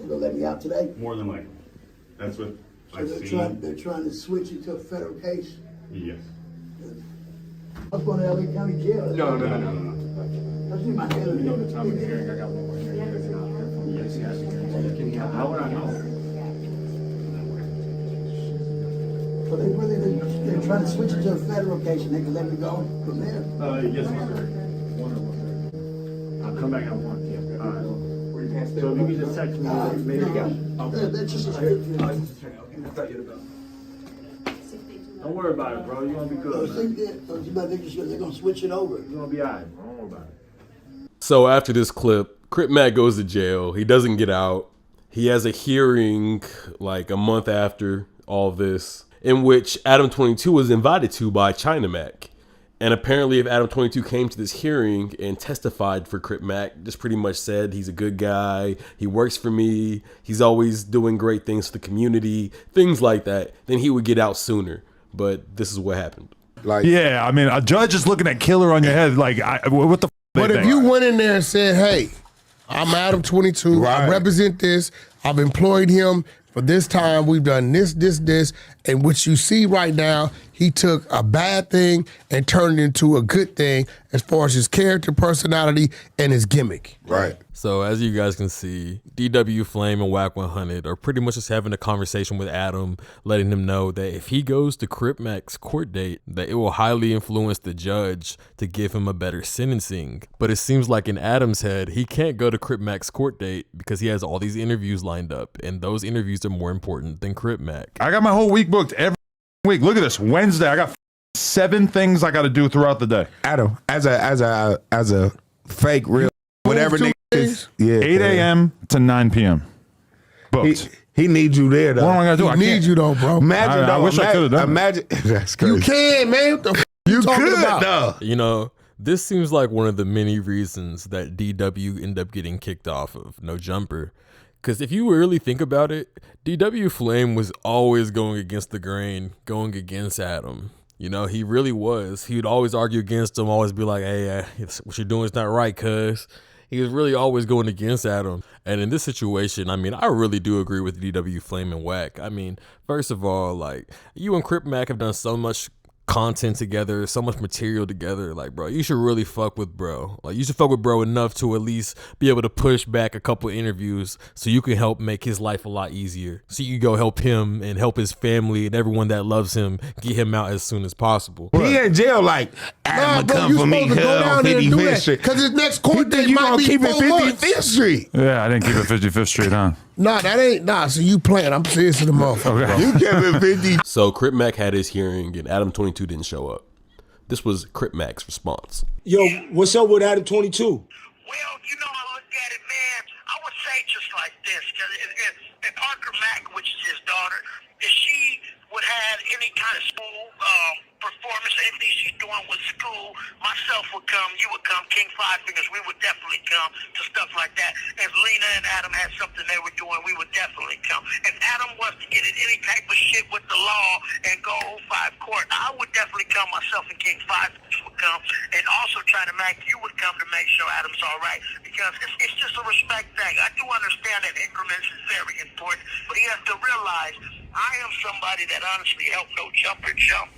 They gonna let me out today? More than likely. That's what I've So seen. they're trying to switch it to a federal case? Yes. I was going to LA County Jail. No. That's in my head. You know the time of the hearing, I got one more hearing. Yes, he has a hearing. How would I know? So they're trying to switch it to a federal case and they can let me go from there? Yes, sir. I'll come back at 1 p.m. All right. So if you can just text me, maybe That's just a Don't worry about it, bro. You're gonna be good. They're gonna switch it over. You're gonna be all right. Don't worry about it. So after this clip, Crip Mac goes to jail. He doesn't get out. He has a hearing like a month after all this, in which Adam22 was invited to by China Mac. And apparently if Adam22 came to this hearing and testified for Crip Mac, just pretty much said he's a good guy, he works for me, he's always doing great things for the community, things like that, then he would get out sooner. But this is what happened. Like, yeah, I mean, a judge is looking at killer on your head. Like, what the? But if you went in there and said, "Hey, I'm Adam22. I represent this. I've employed him for this time. We've done this, and what you see right now, he took a bad thing and turned it into a good thing as far as his character, personality, and his gimmick." Right. So as you guys can see, DW Flame and Whack 100 are pretty much just having a conversation with Adam, letting him know that if he goes to Crip Mac's court date, that it will highly influence the judge to give him a better sentencing. But it seems like in Adam's head, he can't go to Crip Mac's court date because he has all these interviews lined up, and those interviews are more important than Crip Mac. I got my whole week booked every week. Look at this. Wednesday, I got 7 things I got to do throughout the day. Adam, as a fake real whatever nigga is, 8 a.m. to 9 p.m. Booked. He needs you there though. What am I gonna do? He needs you though, bro. Imagine I wish I could have done. Imagine that's crazy. You can, man. What the f you talking about? Though. You know, this seems like one of the many reasons that DW ended up getting kicked off of No Jumper. Because if you really think about it, DW Flame was always going against the grain, going against Adam. You know, he really was. He would always argue against him, always be like, hey, what you're doing is not right, cuz. He was really always going against Adam. And in this situation, I mean, I really do agree with DW Flame and Whack. I mean, first of all, like, you and Crip Mac have done so much content together, so much material together. Like, bro, you should really fuck with bro. Like, you should fuck with bro enough to at least be able to push back a couple interviews so you can help make his life a lot easier. So you can go help him and help his family and everyone that loves him get him out as soon as possible. He in jail like, Adam come for me, on 55th Street. Because his next court date might be 4 months. 55th Street. Yeah, I didn't keep it 55th Street, huh? Nah, that ain't, so you playing. I'm serious to the motherfucker. Okay. You kept it 50. So Crip Mac had his hearing and Adam22 didn't show up. This was Crip Mac's response. Yo, what's up with Adam22? Well, you know, I look at it, man, I would say just like this, because if Parker Mack, which is his daughter, if she would have any kind of school performance, anything she's doing with school, myself would come, you would come, King Five Fingers, we would definitely come to stuff like that. If Lena and Adam had something they were doing, we would definitely come. If Adam was to get in any type of shit with the law and go 05 court, I would definitely come, myself and King Five Fingers would come, and also try to make, you would come to make sure Adam's all right, because it's just a respect thing. I do understand that increments is very important, but he has to realize I am somebody that honestly helped No Jumper jump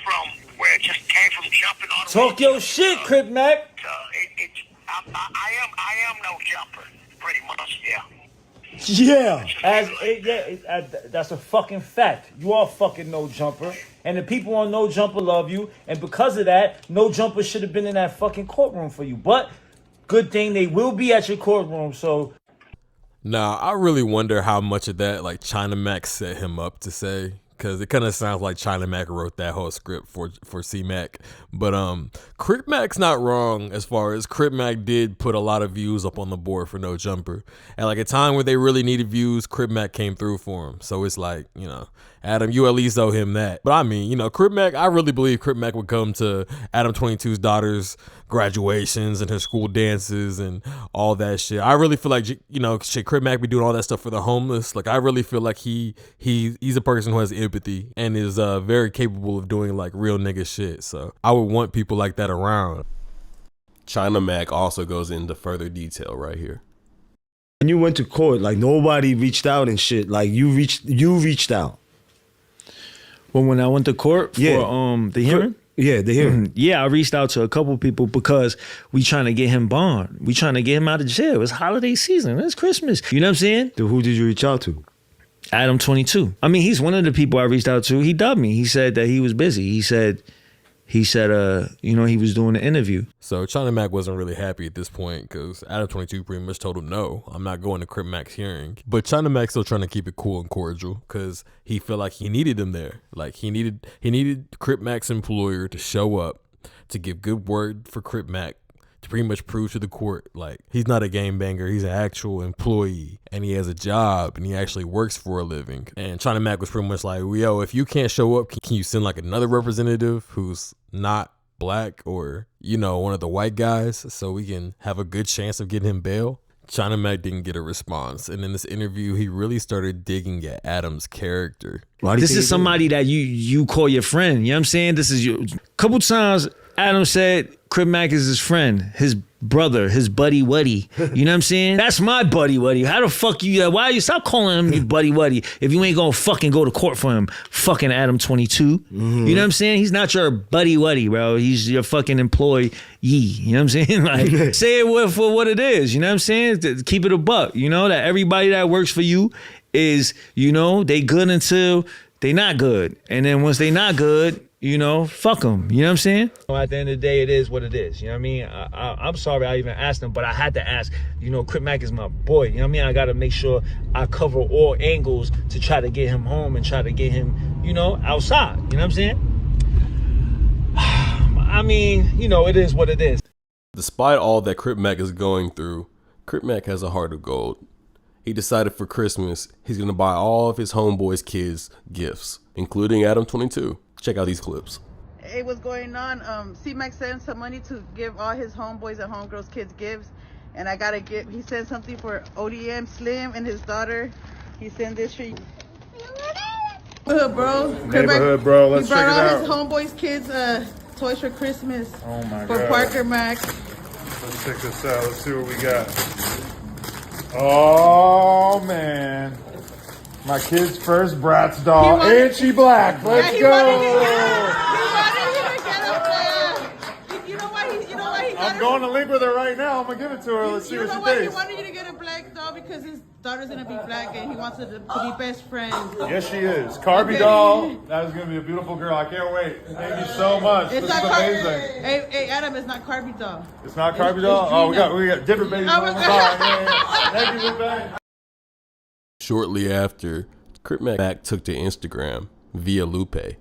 from where it just came from jumping on. Talk your shit, Crip Mac. I am No Jumper, pretty much, yeah. Yeah, that's a fucking fact. You are fucking No Jumper, and the people on No Jumper love you, and because of that, No Jumper should have been in that fucking courtroom for you. But good thing they will be at your courtroom, so. Now, I really wonder how much of that, like, China Mac set him up to say, because it kind of sounds like China Mac wrote that whole script for C-Mac. But Crip Mac's not wrong as far as Crip Mac did put a lot of views up on the board for No Jumper. At like a time where they really needed views, Crip Mac came through for him. So it's like, you know, Adam, you at least owe him that. But I mean, you know, Crip Mac, I really believe Crip Mac would come to Adam22's daughter's graduations and her school dances and all that shit. I really feel like, you know, shit, Crip Mac be doing all that stuff for the homeless. Like, I really feel like he's a person who has empathy and is very capable of doing like real nigga shit. So I would want people like that around. China Mac also goes into further detail right here. When you went to court, like nobody reached out and shit. Like you reached out. Well, when I went to court for the hearing? Yeah, the hearing. Yeah, I reached out to a couple people because we trying to get him bond. We trying to get him out of jail. It's holiday season. It's Christmas. You know what I'm saying? Who did you reach out to? Adam22. I mean, he's one of the people I reached out to. He dubbed me. He said that he was busy. He said, you know, he was doing an interview. So China Mac wasn't really happy at this point because Adam22 pretty much told him, no, I'm not going to Crip Mac's hearing. But China Mac's still trying to keep it cool and cordial because he felt like he needed him there. Like he needed Crip Mac's employer to show up to give good word for Crip Mac to pretty much prove to the court, like, he's not a game banger, he's an actual employee and he has a job and he actually works for a living. And China Mac was pretty much like, yo, if you can't show up, can you send like another representative who's not black or, you know, one of the white guys so we can have a good chance of getting him bail? China Mac didn't get a response. And in this interview, he really started digging at Adam's character. This is somebody that you call your friend. You know what I'm saying? This is you. A couple times, Adam said Crip Mac is his friend, his brother, his buddy Wuddy. You know what I'm saying? That's my buddy Wuddy. How the fuck you, why you stop calling him your buddy Wuddy if you ain't gonna fucking go to court for him? Fucking Adam22. You know what I'm saying? He's not your buddy Wuddy, bro. He's your fucking employee. You know what I'm saying? Like, say it for what it is. You know what I'm saying? Keep it a buck. You know, that everybody that works for you is, you know, they good until they not good. And then once they not good, you know, fuck them. You know what I'm saying? At the end of the day, it is what it is. You know what I mean? I'm sorry I even asked him, but I had to ask. You know, Crip Mac is my boy. You know what I mean? I got to make sure I cover all angles to try to get him home and try to get him, you know, outside. You know what I'm saying? I mean, you know, it is what it is. Despite all that Crip Mac is going through, Crip Mac has a heart of gold. He decided for Christmas, he's going to buy all of his homeboys' kids gifts, including Adam22. Check out these clips. Hey, what's going on? C-Mac sent some money to give all his homeboys and homegirls kids gifts. And I got to get, he sent something for ODM Slim and his daughter. He sent this for you. Neighborhood, bro. Neighborhood, bro. Let's check it out. He brought all his homeboys kids toys for Christmas. Oh my God. For Parker Mac. Let's check this out. Let's see what we got. Oh, man. My kid's first Bratz doll, and she black. Let's go. He wanted you to get a, you know why he got I'm going to link with her right now. I'm going to give it to her. Let's see what she thinks. He wanted you to get a black doll because his daughter's going to be black and he wants her to be best friends. Yes, she is. Carby doll. That is going to be a beautiful girl. I can't wait. Thank you so much. This is amazing. Hey, Adam, it's not Carby doll. It's not Carby doll? Oh, we got different babies. Thank you, Lupe. Shortly after, Crip Mac took to Instagram via Lupe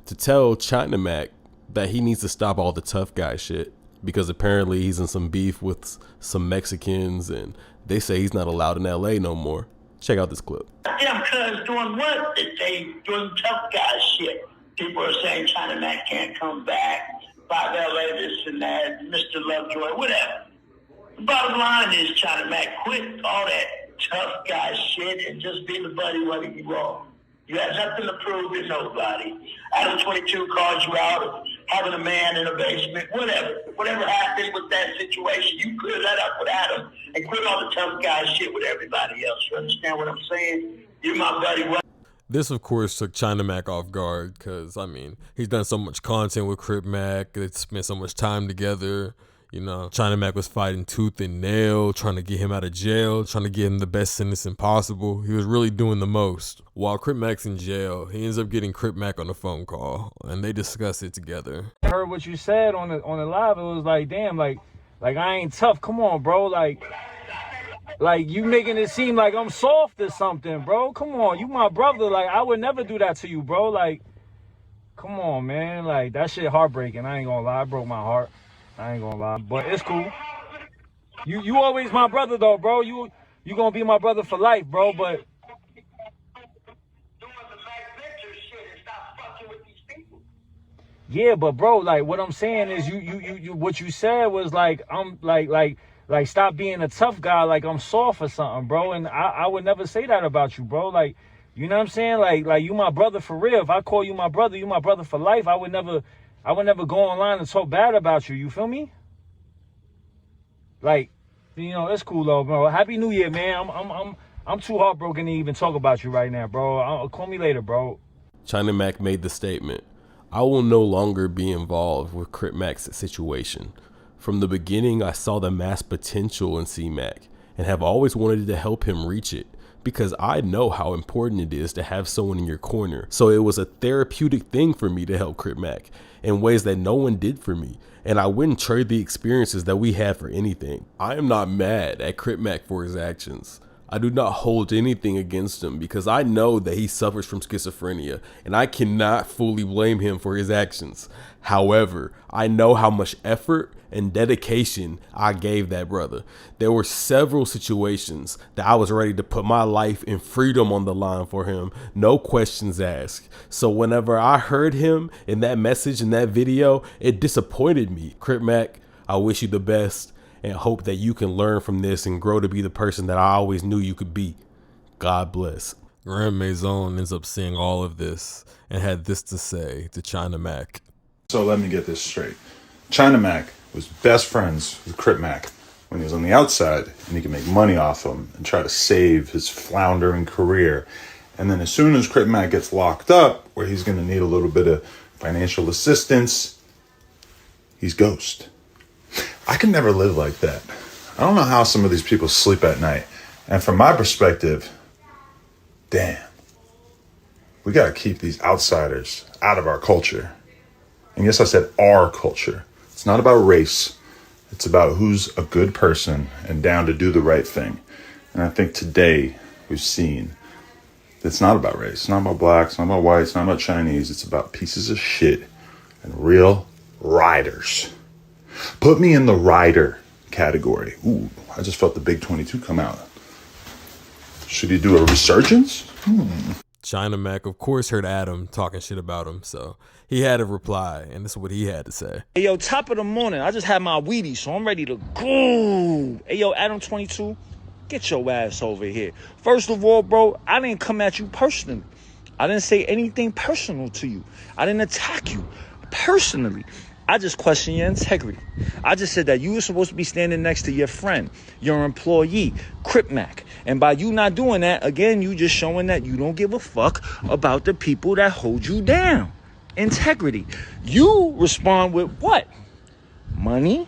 to tell China Mac that he needs to stop all the tough guy shit because apparently he's in some beef with some Mexicans and they say he's not allowed in LA no more. Check out this clip. Them cuz doing what? They doing tough guy shit. People are saying China Mac can't come back, 5 LA, this and that, Mr. Lovejoy, whatever. The bottom line is China Mac, quit all that tough guy shit and just be the buddy what you are. You have nothing to prove to nobody. Adam22 calls you out of having a man in a basement, whatever. Whatever happened with that situation, you clear that up with Adam and quit all the tough guy shit with everybody else. You understand what I'm saying? You're my buddy. This, of course, took China Mac off guard because, I mean, he's done so much content with Crip Mac. They spent so much time together. You know, China Mac was fighting tooth and nail, trying to get him out of jail, trying to get him the best sentencing possible. He was really doing the most. While Crip Mac's in jail, he ends up getting Crip Mac on a phone call, and they discuss it together. I heard what you said on the live. It was like, damn, like I ain't tough. Come on, bro. Like you making it seem like I'm soft or something, bro. Come on, you my brother. Like, I would never do that to you, bro. Like, come on, man. Like, that shit heartbreaking. I ain't gonna lie. It broke my heart. I ain't gonna lie, but it's cool. You always my brother though, bro. You gonna be my brother for life, bro. But yeah, but bro, like what I'm saying is you what you said was like I'm like stop being a tough guy, like I'm soft or something, bro. And I would never say that about you, bro. Like, you know what I'm saying? Like you my brother for real. If I call you my brother for life. I would never go online and talk bad about you. You feel me? Like, You know, it's cool though, bro. Happy New Year, man. I'm too heartbroken to even talk about you right now, bro. Call me later, bro. China Mac made the statement, "I will no longer be involved with Crip Mac's situation. From the beginning, I saw the mass potential in C-Mac and have always wanted to help him reach it because I know how important it is to have someone in your corner. So it was a therapeutic thing for me to help Crip Mac in ways that no one did for me. And I wouldn't trade the experiences that we had for anything. I am not mad at Crip Mac for his actions. I do not hold anything against him because I know that he suffers from schizophrenia and I cannot fully blame him for his actions. However, I know how much effort and dedication I gave that brother. There were several situations that I was ready to put my life and freedom on the line for him, no questions asked. So whenever I heard him in that message in that video, it disappointed me. Crip Mac, I wish you the best and hope that you can learn from this and grow to be the person that I always knew you could be. God bless." Grand Maison ends up seeing all of this and had this to say to China Mac. So let me get this straight. China Mac was best friends with Crip Mac when he was on the outside and he could make money off him and try to save his floundering career. And then as soon as Crip Mac gets locked up, where he's going to need a little bit of financial assistance, he's ghost. I can never live like that. I don't know how some of these people sleep at night. And from my perspective, damn, we got to keep these outsiders out of our culture. And yes, I said our culture. It's not about race. It's about who's a good person and down to do the right thing. And I think today we've seen that it's not about race. It's not about blacks. It's not about whites. It's not about Chinese. It's about pieces of shit and real riders. Put me in the rider category. Ooh, I just felt the big 22 come out. Should he do a resurgence? China Mac, of course, heard Adam talking shit about him, so he had a reply, and this is what he had to say. Hey, yo, top of the morning. I just had my Wheaties, so I'm ready to go. Hey, yo, Adam22, get your ass over here. First of all, bro, I didn't come at you personally. I didn't say anything personal to you. I didn't attack you personally. I just question your integrity. I just said that you were supposed to be standing next to your friend, your employee, Crip Mac. And by you not doing that, again, you just showing that you don't give a fuck about the people that hold you down. Integrity. You respond with what? Money?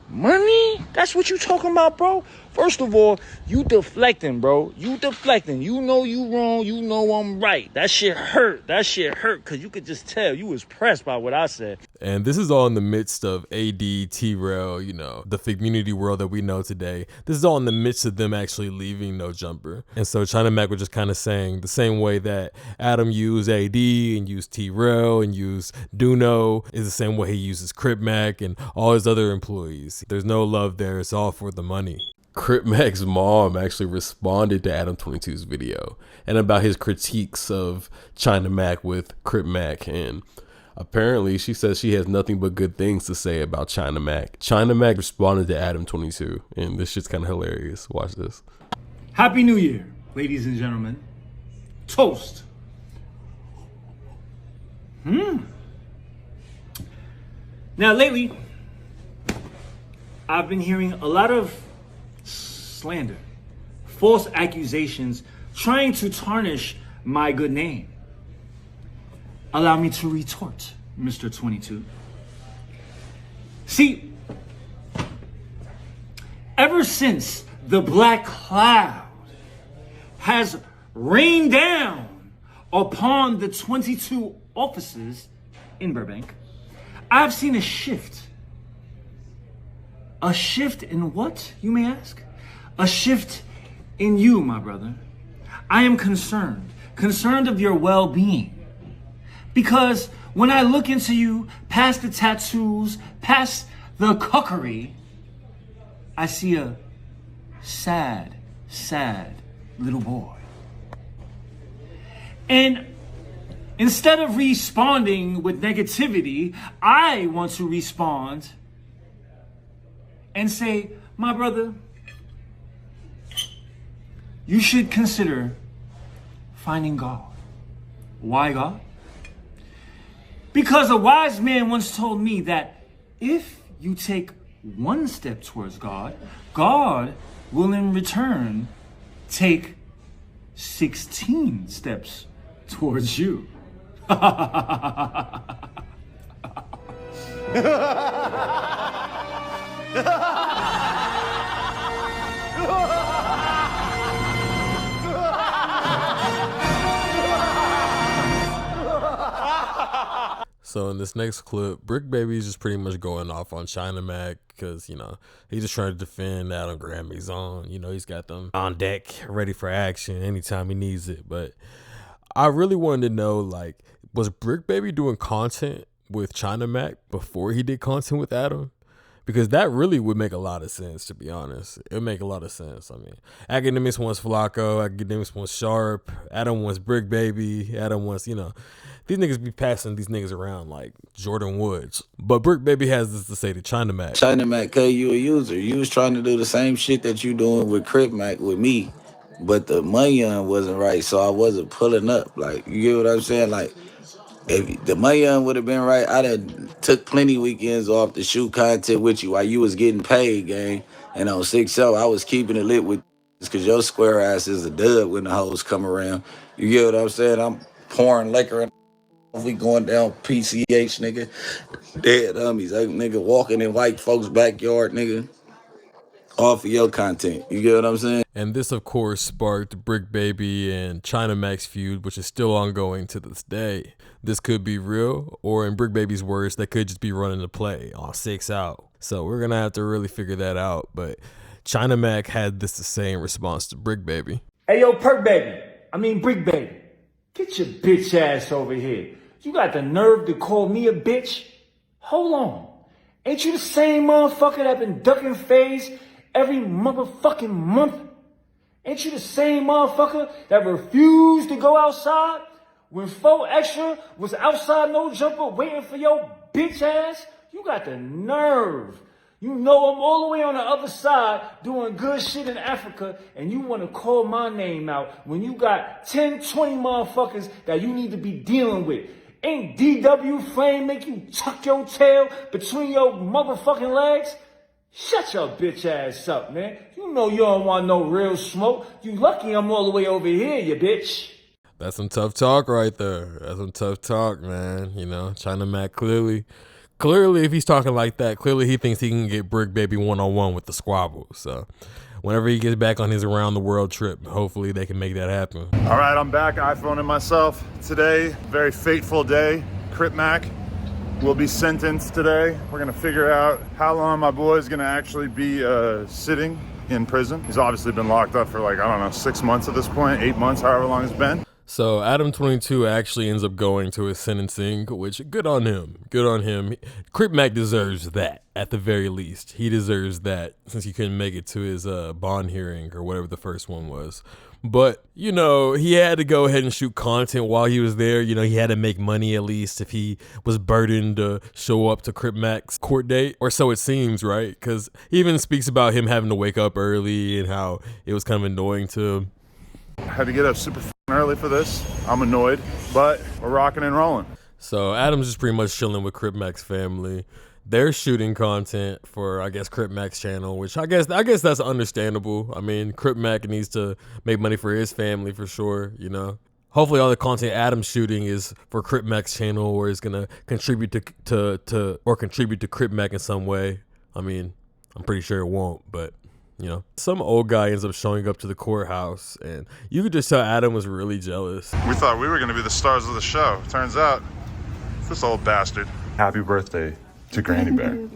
Money? That's what you talking about, bro? First of all, you deflecting, bro. You deflecting. You know you wrong. You know I'm right. That shit hurt. That shit hurt because you could just tell you was pressed by what I said. And this is all in the midst of AD, T-Rail, you know, the community world that we know today. This is all in the midst of them actually leaving No Jumper. And so China Mac was just kind of saying the same way that Adam used AD and used T-Rail and used Duno is the same way he uses Crip Mac and all his other employees. There's no love there. It's all for the money. Crip Mac's mom actually responded to Adam22's video and about his critiques of China Mac with Crip Mac, and apparently she says she has nothing but good things to say about China Mac. China Mac responded to Adam22, and this shit's kind of hilarious. Watch this. Happy New Year, ladies and gentlemen. Toast. Now, lately, I've been hearing a lot of slander, false accusations, trying to tarnish my good name. Allow me to retort, Mr. 22. See, ever since the black cloud has rained down upon the 22 offices in Burbank, I've seen a shift. A shift in what, you may ask? A shift in you, my brother. I am concerned of your well-being. Because when I look into you, past the tattoos, past the cuckery, I see a sad, sad little boy. And instead of responding with negativity, I want to respond and say, my brother, you should consider finding God. Why God? Because a wise man once told me that if you take 1 step towards God, God will in return take 16 steps towards you. So in this next clip, Brick Baby's just pretty much going off on China Mac because, you know, he's just trying to defend Adam Grammy's on. You know, he's got them on deck, ready for action anytime he needs it. But I really wanted to know, like, was Brick Baby doing content with China Mac before he did content with Adam? Because that really would make a lot of sense, to be honest. It would make a lot of sense. I mean, Academics wants Flacco, Academics wants Sharp, Adam wants Brick Baby, Adam wants, you know, these niggas be passing these niggas around like Jordan Woods. But Brick Baby has this to say to China Mac. China Mac, cause you a user. You was trying to do the same shit that you doing with Crip Mac with me, but the money wasn't right, so I wasn't pulling up. Like, you get what I'm saying? Like, if the money would have been right, I'd have took plenty weekends off to shoot content with you while you was getting paid, gang. And on 6-0, I was keeping it lit with because your square ass is a dub when the hoes come around. You get what I'm saying? I'm pouring liquor and we going down PCH, nigga. Dead dummies. Like, nigga walking in white folks' backyard, nigga. Off of your content. You get what I'm saying? And this, of course, sparked Brick Baby and China Mac's feud, which is still ongoing to this day. This could be real, or in Brick Baby's words, they could just be running the play on 6 out. So we're going to have to really figure that out. But China Mac had this to say in response to Brick Baby. Hey, yo, Brick Baby. Get your bitch ass over here. You got the nerve to call me a bitch? Hold on. Ain't you the same motherfucker that been ducking phase every motherfucking month? Ain't you the same motherfucker that refused to go outside when 4 Extra was outside no jumper waiting for your bitch ass? You got the nerve. You know I'm all the way on the other side doing good shit in Africa, and you want to call my name out when you got 10, 20 motherfuckers that you need to be dealing with. Ain't DW Flame make you tuck your tail between your motherfucking legs? Shut your bitch ass up, man. You know you don't want no real smoke. You lucky I'm all the way over here, you bitch. That's some tough talk right there. That's some tough talk, man. You know, China Mac clearly, if he's talking like that, clearly he thinks he can get Brick Baby one-on-one with the squabble. So whenever he gets back on his around the world trip, hopefully they can make that happen. All right, I'm back, iPhone and myself. Today, very fateful day. Crip Mac will be sentenced today. We're gonna figure out how long my boy is gonna actually be sitting in prison. He's obviously been locked up for like, I don't know, 6 months at this point, 8 months, however long it's been. So Adam22 actually ends up going to his sentencing, which good on him. Good on him. Crip Mac deserves that at the very least. He deserves that since he couldn't make it to his bond hearing or whatever the first one was. But, you know, he had to go ahead and shoot content while he was there. You know, he had to make money at least if he was burdened to show up to Crip Mac's court date. Or so it seems, right? Because he even speaks about him having to wake up early and how it was kind of annoying to him. Had to get up super early for this. I'm annoyed, but we're rocking and rolling. So Adam's just pretty much chilling with Crip Mac's family. They're shooting content for, I guess, Crip Mac's channel, which I guess that's understandable. I mean, Crip Mac needs to make money for his family for sure, you know. Hopefully all the content Adam's shooting is for Crip Mac's channel or is gonna contribute to Crip Mac in some way. I mean, I'm pretty sure it won't, but you know, some old guy ends up showing up to the courthouse, and you could just tell Adam was really jealous. We thought we were going to be the stars of the show. Turns out, it's this old bastard. Happy birthday to Granny Bear.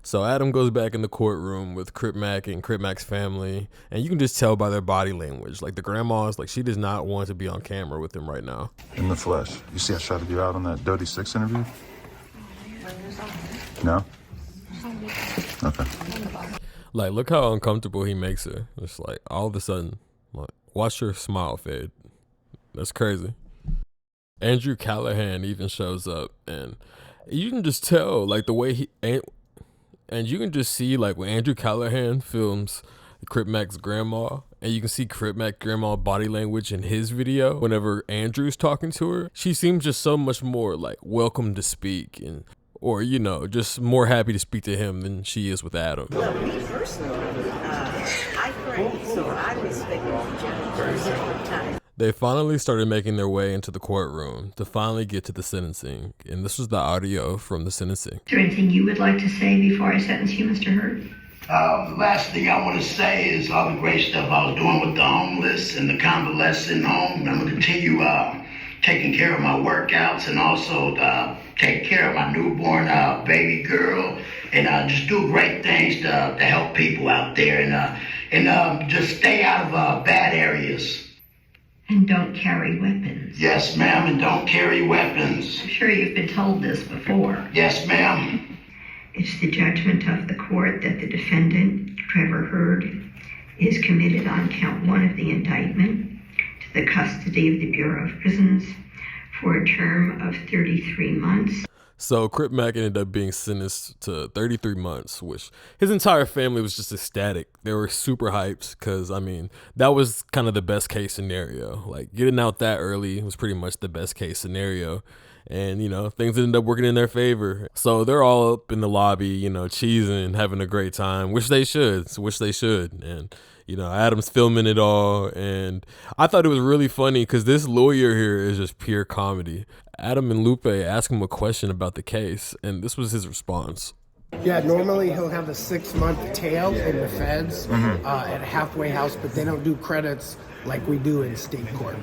So Adam goes back in the courtroom with Crip Mac and Crip Mac's family, and you can just tell by their body language. Like the grandma's, like she does not want to be on camera with him right now. In the flesh. You see I shouted you out on that Dodie 6 interview? No? Okay. Like, look how uncomfortable he makes her. It's like, all of a sudden, like, watch her smile fade. That's crazy. Andrew Callahan even shows up, and you can just tell, like, the way and you can just see, like, when Andrew Callahan films Crip Mac's grandma, and you can see Crip Mac grandma body language in his video whenever Andrew's talking to her. She seems just so much more, like, welcome to speak, and or, you know, just more happy to speak to him than she is with Adam. Well, me personally, I pray, so I respect the judge. They finally started making their way into the courtroom to finally get to the sentencing, and this was the audio from the sentencing. Is there anything you would like to say before I sentence you, Mr. Hurd? The last thing I want to say is all the great stuff I was doing with the homeless and the convalescent home. I'm going to continue taking care of my workouts and also take care of my newborn baby girl and just do great things to help people out there and just stay out of bad areas. And don't carry weapons. Yes, ma'am, and don't carry weapons. I'm sure you've been told this before. Yes, ma'am. It's the judgment of the court that the defendant, Trevor Hurd, is committed on count 1 of the indictment to the custody of the Bureau of Prisons for a term of 33 months. So Crip Mac ended up being sentenced to 33 months, which his entire family was just ecstatic. They were super hyped because, I mean, that was kind of the best case scenario. Like, getting out that early was pretty much the best case scenario. And, you know, things ended up working in their favor. So they're all up in the lobby, you know, cheesing, having a great time, which they should. And, you know, Adam's filming it all. And I thought it was really funny because this lawyer here is just pure comedy. Adam and Lupe asked him a question about the case, and this was his response. Yeah, normally he'll have a 6-month tail in the feds at a halfway house, but they don't do credits like we do in state court.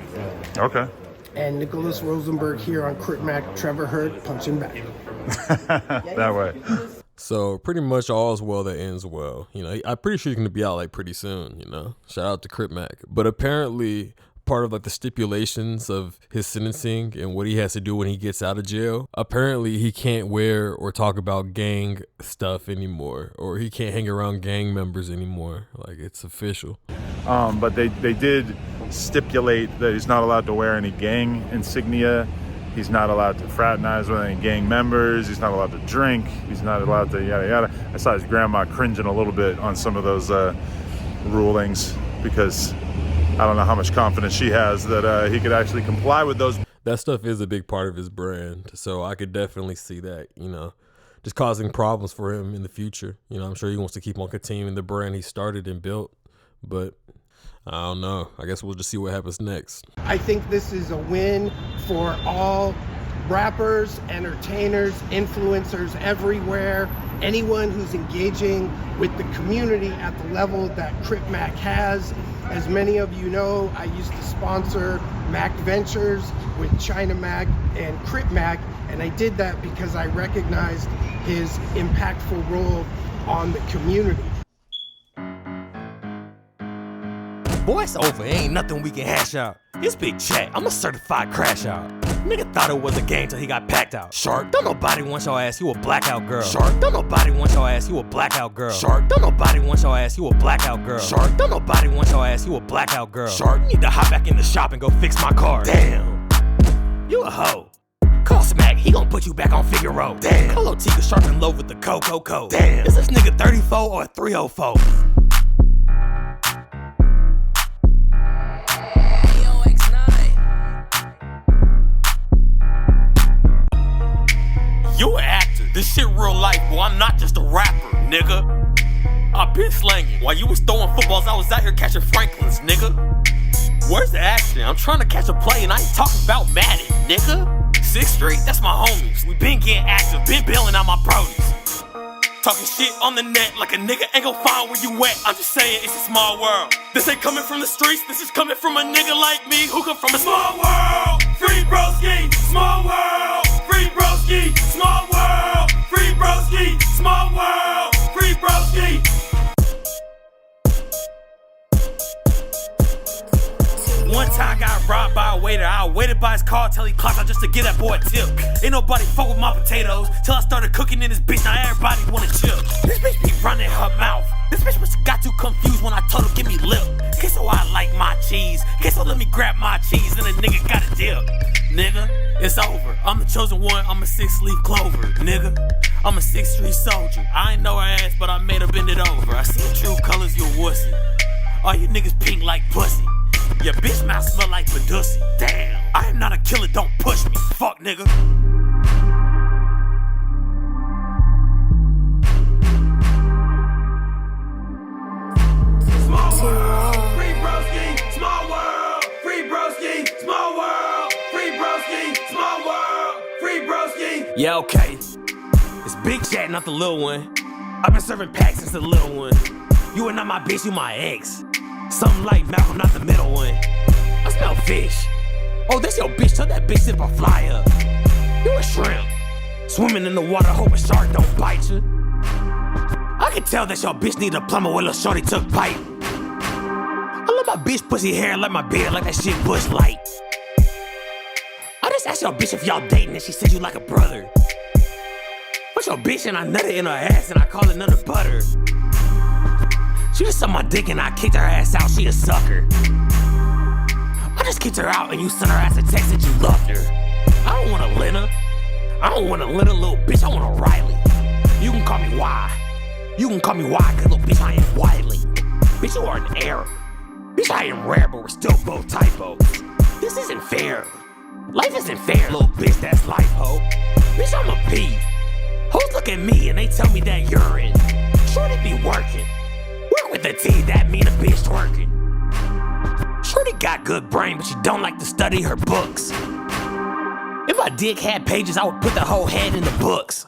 Okay. And Nicholas Rosenberg here on Crip Mac, Trevor Hurd, punching back. That way. So pretty much all is well that ends well. You know, I'm pretty sure he's going to be out like pretty soon, you know. Shout out to Crip Mac. But apparently part of like the stipulations of his sentencing and what he has to do when he gets out of jail, apparently he can't wear or talk about gang stuff anymore, or he can't hang around gang members anymore. Like, it's official. But they did stipulate that he's not allowed to wear any gang insignia. He's not allowed to fraternize with any gang members. He's not allowed to drink. He's not allowed to yada yada. I saw his grandma cringing a little bit on some of those rulings because I don't know how much confidence she has that he could actually comply with those. That stuff is a big part of his brand, so I could definitely see that, you know, just causing problems for him in the future. You know, I'm sure he wants to keep on continuing the brand he started and built, but I don't know. I guess we'll just see what happens next. I think this is a win for all rappers, entertainers, influencers everywhere, anyone who's engaging with the community at the level that Crip Mac has. As many of you know, I used to sponsor Mac Ventures with China Mac and Crip Mac, and I did that because I recognized his impactful role on the community. Boy, it's over. Ain't nothing we can hash out. It's Big Chat. I'm a certified crash out. Nigga thought it was a game till he got packed out. Shark, don't nobody want your ass, you a blackout girl. Shark, don't nobody want your ass, you a blackout girl. Shark, don't nobody want your ass, you a blackout girl. Shark, don't nobody want your ass, you a blackout girl. Shark, need to hop back in the shop and go fix my car. Damn, you a hoe. Call Smack, he gon' put you back on Figaro. Damn, Colo Tika sharp and low with the Coco. Damn, is this nigga 34 or a 304? You an actor, this shit real life, boy, I'm not just a rapper, nigga. I been slanging, while you was throwing footballs, I was out here catching Franklins, nigga. Where's the action? I'm trying to catch a play and I ain't talking about Madden, nigga. 6th Street, that's my homies, we been getting active, been bailing out my brodies. Talking shit on the net like a nigga ain't gon' find where you at. I'm just saying it's a small world. This ain't coming from the streets, this is coming from a nigga like me who come from a small world. Free broski, small world. Free broski, small world. Free broski, small world. Free broski. One time I got robbed by a waiter. I waited by his car till he clocked out just to get that boy a tip. Ain't nobody fuck with my potatoes till I started cooking in this bitch. Now everybody wanna chill. This bitch be running her mouth. This bitch must have got too confused when I told her give me lip. Queso, I like my cheese. Queso, let me grab my cheese and a nigga got a dip. Nigga, it's over. I'm the chosen one. I'm a 6-leaf clover. Nigga, I'm a 6th Street soldier. I ain't know her ass, but I made her bend it over. I see the true colors, you a wussy. All you niggas pink like pussy. Your bitch mouth smell like Badussy. Damn, I am not a killer, don't push me. Fuck, nigga. Yeah, okay. It's Big Chat, not the little one. I've been serving packs since the little one. You are not my bitch, you my ex. Something like Malcolm, not the middle one. I smell fish. Oh, that's your bitch, tell that bitch if I fly up. You a shrimp. Swimming in the water, hope a shark don't bite you. I can tell that your bitch need a plumber when lil' shorty took pipe. I love my bitch pussy hair like my beard, like that shit Bush Light. I just asked your bitch if y'all dating and she said you like a brother. What's your bitch and I nutted in her ass and I call it none of butter. She just sucked my dick and I kicked her ass out, she a sucker. I just kicked her out and you sent her ass a text that you loved her. I don't want a Lena. I don't want a little bitch, I want a Riley. You can call me Y. You can call me Y, cause little bitch, I am Wiley. Bitch, you are an error. Bitch, I am rare, but we're still both typos. This isn't fair. Life isn't fair, little bitch, that's life, ho. Bitch, I'm a P. Hoes look at me and they tell me that urine. Shorty be working. Work with the T, that mean a bitch twerking. Shorty got good brain, but she don't like to study her books. If my dick had pages, I would put the whole head in the books.